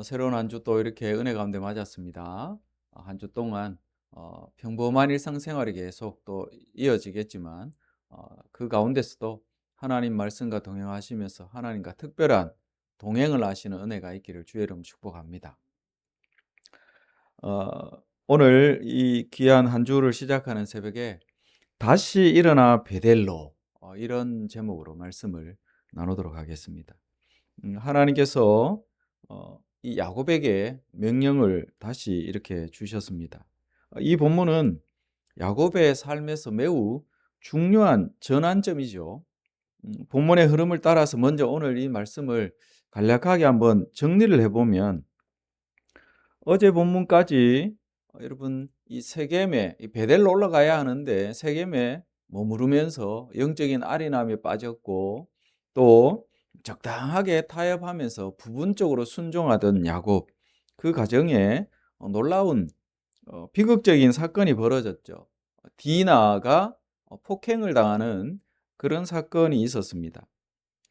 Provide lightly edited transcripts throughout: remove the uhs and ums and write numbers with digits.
새로운 한 주 또 이렇게 은혜 가운데 맞았습니다. 한 주 동안 평범한 일상생활이 계속 또 이어지겠지만 그 가운데서도 하나님 말씀과 동행하시면서 하나님과 특별한 동행을 하시는 은혜가 있기를 주의 이름으로 축복합니다. 오늘 이 귀한 한 주를 시작하는 새벽에 다시 일어나 베델로, 이런 제목으로 말씀을 나누도록 하겠습니다. 하나님께서 이 야곱에게 명령을 다시 이렇게 주셨습니다. 이 본문은 야곱의 삶에서 매우 중요한 전환점이죠. 본문의 흐름을 따라서 먼저 오늘 이 말씀을 간략하게 한번 정리를 해보면, 어제 본문까지 여러분 이 세겜에 이 베델로 올라가야 하는데 세겜에 머무르면서 영적인 아리남에 빠졌고, 또 적당하게 타협하면서 부분적으로 순종하던 야곱, 그 과정에 놀라운 비극적인 사건이 벌어졌죠. 디나가 폭행을 당하는 그런 사건이 있었습니다.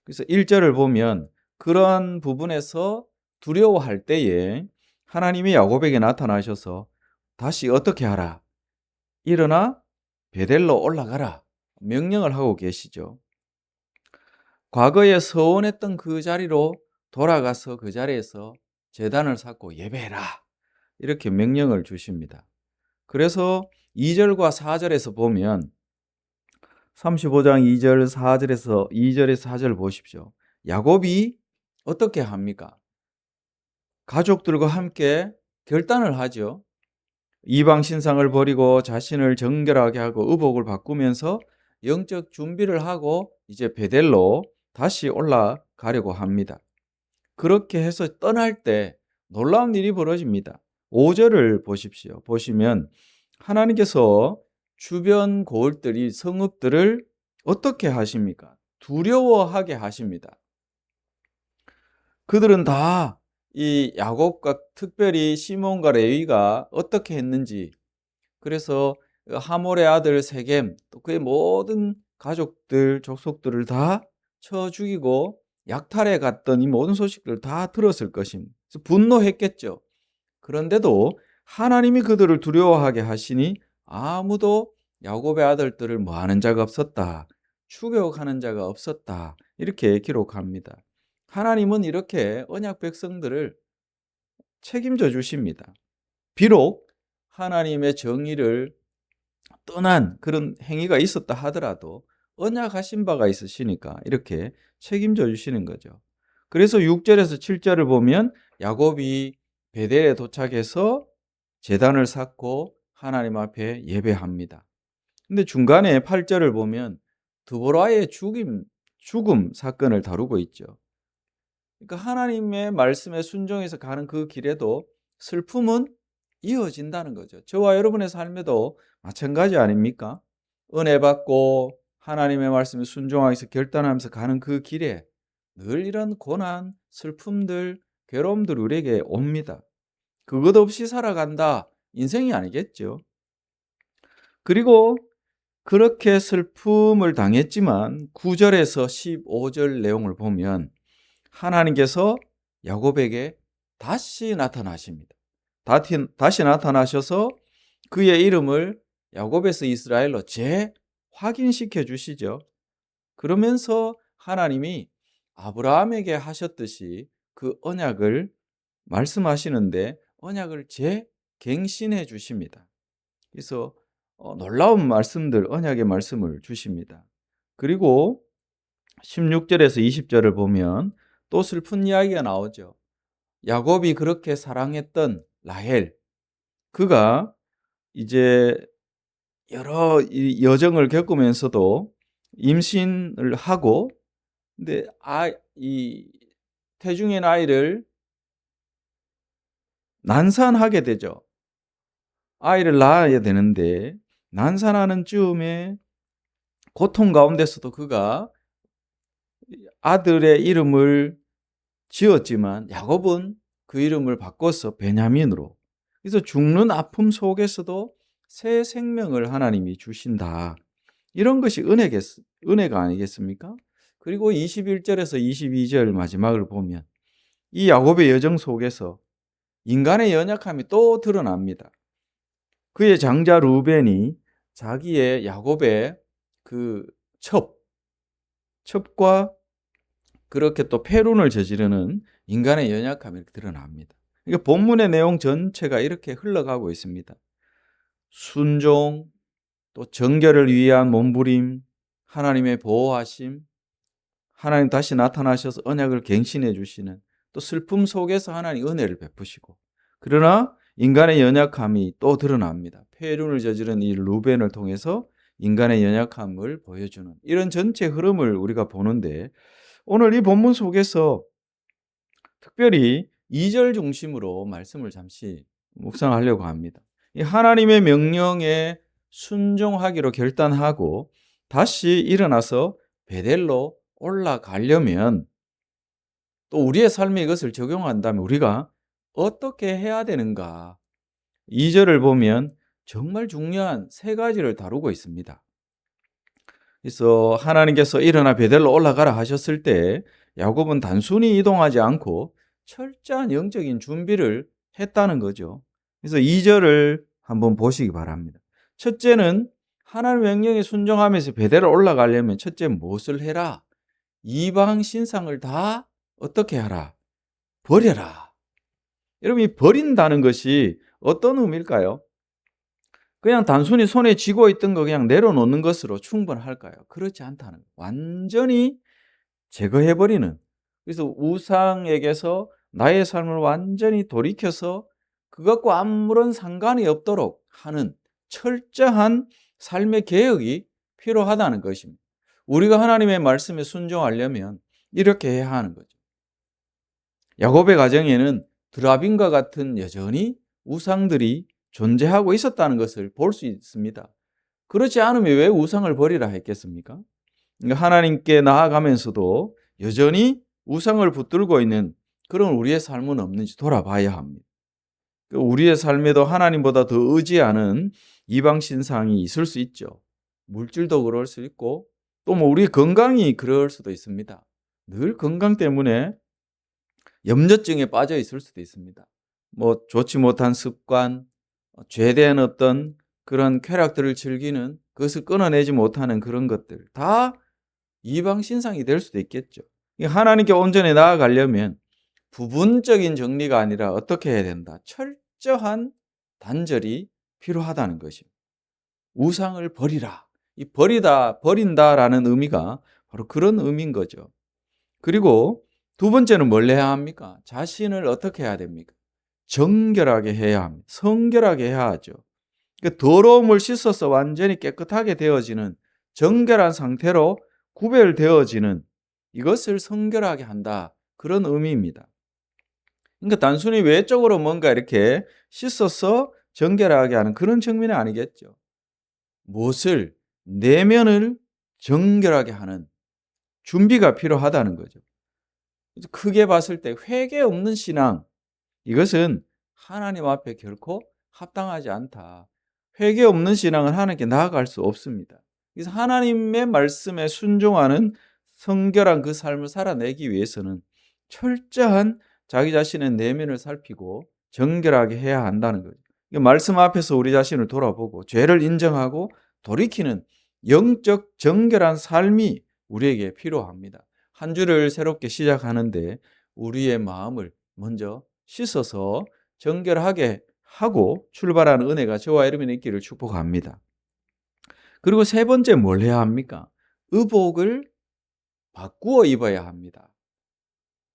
그래서 1절을 보면 그러한 부분에서 두려워할 때에 하나님이 야곱에게 나타나셔서 다시 어떻게 하라? 일어나 베델로 올라가라. 명령을 하고 계시죠. 과거에 서원했던 그 자리로 돌아가서 그 자리에서 제단을 쌓고 예배해라. 이렇게 명령을 주십니다. 그래서 2절과 4절에서 보면 35장 2절 4절에서 2절에서 4절 보십시오. 야곱이 어떻게 합니까? 가족들과 함께 결단을 하죠. 이방 신상을 버리고 자신을 정결하게 하고 의복을 바꾸면서 영적 준비를 하고 이제 베델로 다시 올라가려고 합니다. 그렇게 해서 떠날 때 놀라운 일이 벌어집니다. 5절을 보십시오. 보시면 하나님께서 주변 고을들이 성읍들을 어떻게 하십니까? 두려워하게 하십니다. 그들은 다 이 야곱과 특별히 시몬과 레위가 어떻게 했는지, 그래서 하몰의 아들 세겜 또 그의 모든 가족들 족속들을 다 쳐 죽이고 약탈해 갔던 이 모든 소식들을 다 들었을 것입니다. 그래서 분노했겠죠. 그런데도 하나님이 그들을 두려워하게 하시니 아무도 야곱의 아들들을 뭐하는 자가 없었다, 추격하는 자가 없었다, 이렇게 기록합니다. 하나님은 이렇게 언약 백성들을 책임져 주십니다. 비록 하나님의 정의를 떠난 그런 행위가 있었다 하더라도 언약하신 바가 있으시니까 이렇게 책임져 주시는 거죠. 그래서 6절에서 7절을 보면 야곱이 베델에 도착해서 제단을 쌓고 하나님 앞에 예배합니다. 근데 중간에 8절을 보면 드보라의 죽음 사건을 다루고 있죠. 그러니까 하나님의 말씀에 순종해서 가는 그 길에도 슬픔은 이어진다는 거죠. 저와 여러분의 삶에도 마찬가지 아닙니까? 은혜 받고 하나님의 말씀에 순종하기 위해서 결단하면서 가는 그 길에 늘 이런 고난, 슬픔들, 괴로움들 우리에게 옵니다. 그것 없이 살아간다, 인생이 아니겠죠. 그리고 그렇게 슬픔을 당했지만 9절에서 15절 내용을 보면 하나님께서 야곱에게 다시 나타나십니다. 다시 나타나셔서 그의 이름을 야곱에서 이스라엘로 재확인시켜 주시죠. 그러면서 하나님이 아브라함에게 하셨듯이 그 언약을 말씀하시는데 언약을 재갱신해 주십니다. 그래서 놀라운 말씀들, 언약의 말씀을 주십니다. 그리고 16절에서 20절을 보면 또 슬픈 이야기가 나오죠. 야곱이 그렇게 사랑했던 라헬, 그가 이제 여러 여정을 겪으면서도 임신을 하고, 근데 이 태중인 아이를 난산하게 되죠. 아이를 낳아야 되는데 난산하는 즈음에 고통 가운데서도 그가 아들의 이름을 지었지만 야곱은 그 이름을 바꿔서 베냐민으로, 그래서 죽는 아픔 속에서도 새 생명을 하나님이 주신다. 이런 것이 은혜가 아니겠습니까? 그리고 21절에서 22절 마지막을 보면 이 야곱의 여정 속에서 인간의 연약함이 또 드러납니다. 그의 장자 루벤이 자기의 야곱의 그 첩과 그렇게 또 패륜을 저지르는 인간의 연약함이 드러납니다. 그러니까 본문의 내용 전체가 이렇게 흘러가고 있습니다. 순종, 또 정결을 위한 몸부림, 하나님의 보호하심, 하나님 다시 나타나셔서 언약을 갱신해 주시는, 또 슬픔 속에서 하나님 은혜를 베푸시고, 그러나 인간의 연약함이 또 드러납니다. 패륜을 저지른 이 루벤을 통해서 인간의 연약함을 보여주는 이런 전체 흐름을 우리가 보는데, 오늘 이 본문 속에서 특별히 2절 중심으로 말씀을 잠시 묵상하려고 합니다. 이 하나님의 명령에 순종하기로 결단하고 다시 일어나서 베델로 올라가려면, 또 우리의 삶에 이것을 적용한다면 우리가 어떻게 해야 되는가? 2절을 보면 정말 중요한 세 가지를 다루고 있습니다. 그래서 하나님께서 일어나 베델로 올라가라 하셨을 때 야곱은 단순히 이동하지 않고 철저한 영적인 준비를 했다는 거죠. 그래서 2절을 한번 보시기 바랍니다. 첫째는 하나님 명령에 순종하면서 베델로 올라가려면 첫째 무엇을 해라? 이방 신상을 다 어떻게 하라? 버려라. 여러분, 이 버린다는 것이 어떤 의미일까요? 그냥 단순히 손에 쥐고 있던 거 그냥 내려놓는 것으로 충분할까요? 그렇지 않다는 거예요. 완전히 제거해버리는. 그래서 우상에게서 나의 삶을 완전히 돌이켜서 그것과 아무런 상관이 없도록 하는 철저한 삶의 개혁이 필요하다는 것입니다. 우리가 하나님의 말씀에 순종하려면 이렇게 해야 하는 거죠. 야곱의 가정에는 드라빈과 같은 여전히 우상들이 존재하고 있었다는 것을 볼 수 있습니다. 그렇지 않으면 왜 우상을 버리라 했겠습니까? 그러니까 하나님께 나아가면서도 여전히 우상을 붙들고 있는 그런 우리의 삶은 없는지 돌아봐야 합니다. 우리의 삶에도 하나님보다 더 의지하는 이방 신상이 있을 수 있죠. 물질도 그럴 수 있고, 또 뭐 우리 건강이 그럴 수도 있습니다. 늘 건강 때문에 염려증에 빠져 있을 수도 있습니다. 뭐 좋지 못한 습관, 죄된 어떤 그런 쾌락들을 즐기는, 그것을 끊어내지 못하는 그런 것들 다 이방 신상이 될 수도 있겠죠. 하나님께 온전히 나아가려면 부분적인 정리가 아니라 어떻게 해야 된다? 철저한 단절이 필요하다는 것입니다. 우상을 버리라. 이 버린다라는 의미가 바로 그런 의미인 거죠. 그리고 두 번째는 뭘 해야 합니까? 자신을 어떻게 해야 됩니까? 정결하게 해야 합니다. 성결하게 해야 하죠. 그 더러움을 씻어서 완전히 깨끗하게 되어지는, 정결한 상태로 구별되어지는, 이것을 성결하게 한다, 그런 의미입니다. 그러니까 단순히 외적으로 뭔가 이렇게 씻어서 정결하게 하는 그런 측면이 아니겠죠. 무엇을? 내면을 정결하게 하는 준비가 필요하다는 거죠. 크게 봤을 때 회개 없는 신앙, 이것은 하나님 앞에 결코 합당하지 않다. 회개 없는 신앙은 하나님께 나아갈 수 없습니다. 그래서 하나님의 말씀에 순종하는 성결한 그 삶을 살아내기 위해서는 철저한 자기 자신의 내면을 살피고 정결하게 해야 한다는 거죠. 말씀 앞에서 우리 자신을 돌아보고 죄를 인정하고 돌이키는 영적 정결한 삶이 우리에게 필요합니다. 한 주를 새롭게 시작하는데 우리의 마음을 먼저 씻어서 정결하게 하고 출발하는 은혜가 저와 여러분의 있기를 축복합니다. 그리고 세 번째 뭘 해야 합니까? 의복을 바꾸어 입어야 합니다.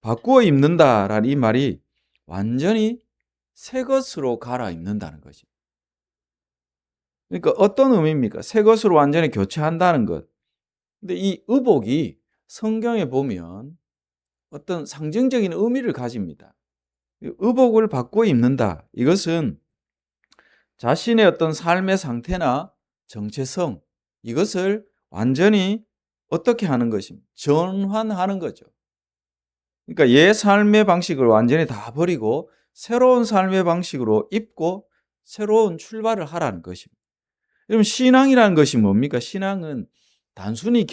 바꾸어 입는다라는 이 말이 완전히 새 것으로 갈아입는다는 것입니다. 그러니까 어떤 의미입니까? 새 것으로 완전히 교체한다는 것. 근데 이 의복이 성경에 보면 어떤 상징적인 의미를 가집니다. 의복을 바꾸어 입는다. 이것은 자신의 어떤 삶의 상태나 정체성, 이것을 완전히 어떻게 하는 것입니다. 전환하는 거죠. 그러니까 옛 삶의 방식을 완전히 다 버리고 새로운 삶의 방식으로 입고 새로운 출발을 하라는 것입니다. 그럼 신앙이라는 것이 뭡니까? 신앙은 단순히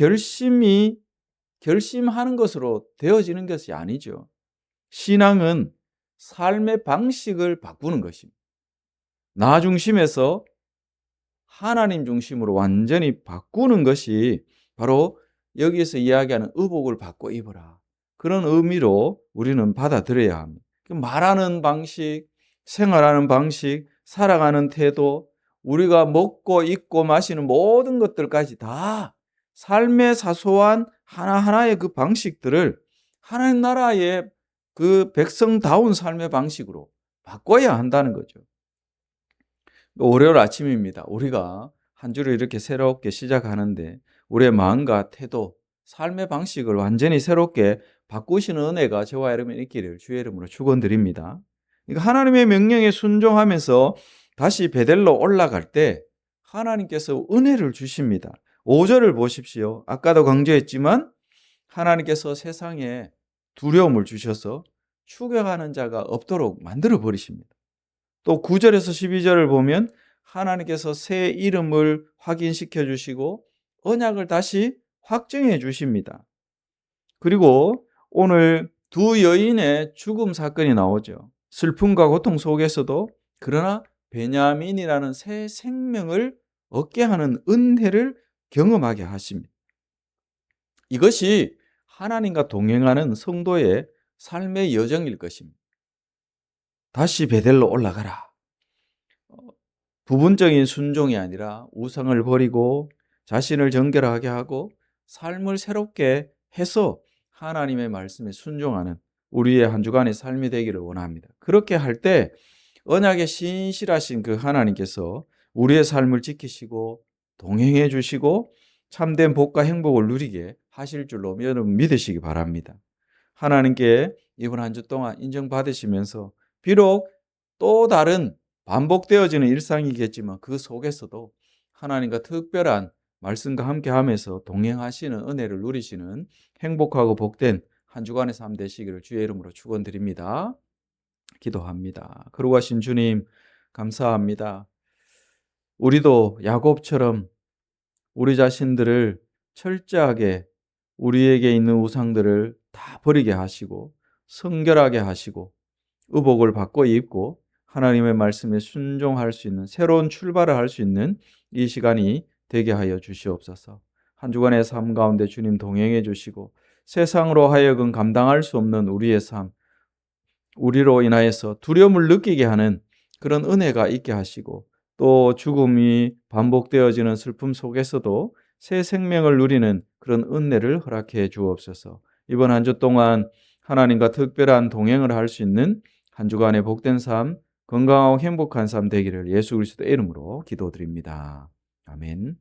결심하는 것으로 되어지는 것이 아니죠. 신앙은 삶의 방식을 바꾸는 것입니다. 나 중심에서 하나님 중심으로 완전히 바꾸는 것이 바로 여기에서 이야기하는 의복을 바꿔 입어라. 그런 의미로 우리는 받아들여야 합니다. 말하는 방식, 생활하는 방식, 살아가는 태도, 우리가 먹고 입고 마시는 모든 것들까지 다 삶의 사소한 하나하나의 그 방식들을 하나님 나라의 그 백성다운 삶의 방식으로 바꿔야 한다는 거죠. 월요일 아침입니다. 우리가 한 주를 이렇게 새롭게 시작하는데 우리의 마음과 태도, 삶의 방식을 완전히 새롭게 바꾸시는 은혜가 저와 여러분 있기를 주의 이름으로 축원드립니다. 그러니까 하나님의 명령에 순종하면서 다시 베델로 올라갈 때 하나님께서 은혜를 주십니다. 5절을 보십시오. 아까도 강조했지만 하나님께서 세상에 두려움을 주셔서 추격하는 자가 없도록 만들어 버리십니다. 또 9절에서 12절을 보면 하나님께서 새 이름을 확인시켜 주시고 언약을 다시 확정해 주십니다. 그리고 오늘 두 여인의 죽음 사건이 나오죠. 슬픔과 고통 속에서도 그러나 베냐민이라는 새 생명을 얻게 하는 은혜를 경험하게 하십니다. 이것이 하나님과 동행하는 성도의 삶의 여정일 것입니다. 다시 베델로 올라가라. 부분적인 순종이 아니라 우상을 버리고 자신을 정결하게 하고 삶을 새롭게 해서 하나님의 말씀에 순종하는 우리의 한 주간의 삶이 되기를 원합니다. 그렇게 할 때 언약에 신실하신 그 하나님께서 우리의 삶을 지키시고 동행해 주시고 참된 복과 행복을 누리게 하실 줄로 여러분 믿으시기 바랍니다. 하나님께 이번 한 주 동안 인정받으시면서 비록 또 다른 반복되어지는 일상이겠지만 그 속에서도 하나님과 특별한 말씀과 함께하면서 동행하시는 은혜를 누리시는 행복하고 복된 한 주간의 삶 되시기를 주의 이름으로 축원드립니다. 기도합니다. 거룩하신 주님 감사합니다. 우리도 야곱처럼 우리 자신들을 철저하게 우리에게 있는 우상들을 다 버리게 하시고 성결하게 하시고 의복을 바꿔 입고 하나님의 말씀에 순종할 수 있는 새로운 출발을 할 수 있는 이 시간이 되게 하여 주시옵소서. 한 주간의 삶 가운데 주님 동행해 주시고 세상으로 하여금 감당할 수 없는 우리의 삶, 우리로 인하여서 두려움을 느끼게 하는 그런 은혜가 있게 하시고 또 죽음이 반복되어지는 슬픔 속에서도 새 생명을 누리는 그런 은혜를 허락해 주옵소서. 이번 한 주 동안 하나님과 특별한 동행을 할 수 있는 한 주간의 복된 삶, 건강하고 행복한 삶 되기를 예수 그리스도의 이름으로 기도드립니다. 아멘.